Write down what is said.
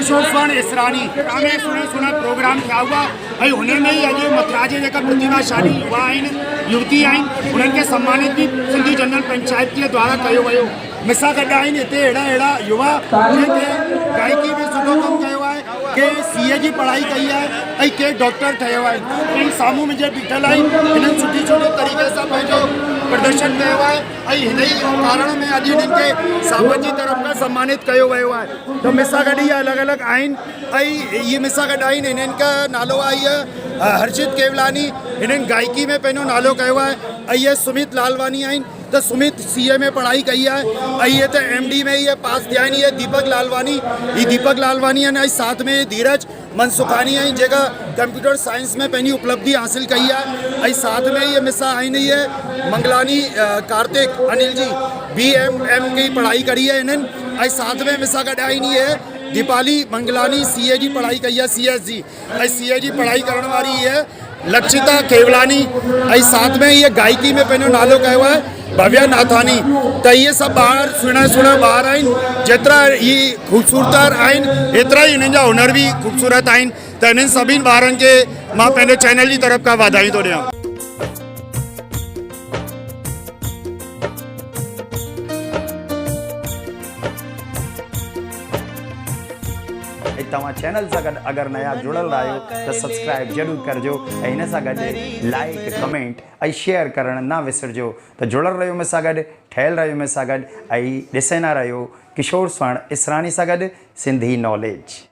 किशोर स्वर्ण इसरानी में सुना प्रोग्राम थिया हुआ ऐं हुन में ही अॼु मथुरा जे जेका प्रतिभाशाली युवा आहिनि युवती आहिनि उन्हनि खे सम्मानित भी सिंधी जनरल पंचायत जे द्वारा कयो वियो। मूंसां गॾु आहिनि हिते अहिड़ा युवा जंहिंखे गायकी में सुठो कमु कयो आहे, के सीए जी पढ़ाई कई आहे ऐं के डॉक्टर ठहियो आहे। ऐं साम्हूं मुंहिंजे बीठल आहिनि, हिननि सुठी तरीक़े सां पंहिंजो प्रदर्शन कयो आहे ऐं हिन ई कारण में अॼु हिननि खे सावत जी तरफ़ खां सम्मानित कयो वियो आहे। त मूंसां गॾु इहे अलॻि अलॻि आहिनि ऐं इहे मूंसां गॾु आहिनि। हिननि का नालो आहे इहा हर्षित केवलानी, हिननि गायकी में पंहिंजो नालो कयो आहे। ऐं इहे सुमित लालवानी आहिनि, त सुमित सीए में पढ़ाई कई है ऐं ये तो एमडी में ये पास थिया आहिनि। ये दीपक लालवानी, ये दीपक लालवानी आहिनि ऐं साथ में धीरज मनसुखानी आहिनि जेका कंप्यूटर साइंस में पंहिंजी उपलब्धि हासिल कई है। ऐं साथ में ये मूंसां आहिनि ये मंगलानी कार्तिक अनिल जी BMM की पढ़ाई करी है इन्हनि। ऐं साथ में मूंसां गॾु आहिनि ये दीपाली मंगलानी सीए जी पढ़ाई कई है CS जी, ऐं सीए जी पढ़ाई करण वारी है लक्षिता केवलानी। ऐं साथ में ये गायकी में पंहिंजो नालो कयो है भव्या नाथानी। तो ये सब ॿार सुहिणा ॿार आहिनि, जेतिरा ही ख़ूबसूरत आहिनि एतिरा ही हिननि जा हुनर भी ख़ूबसूरत आहिनि। त हिननि सभिनी ॿारनि खे मां पंहिंजे चैनल जी तरफ़ खां वाधायूं थो ॾियां। तव्हां चैनल सां गॾु अगरि नया जुड़ल आहियो त सब्सक्राइब ज़रूरु करिजो ऐं हिन सां गॾु लाइक कमेंट ऐं शेयर करणु न विसरिजो। त जुड़ल रहियो मूंसां गॾु, ठहियल रहियो मूंसां गॾु ऐं ॾिसंदा रहियो किशोर स्वर्ण इसरानी सां गॾु सिंधी नॉलेज।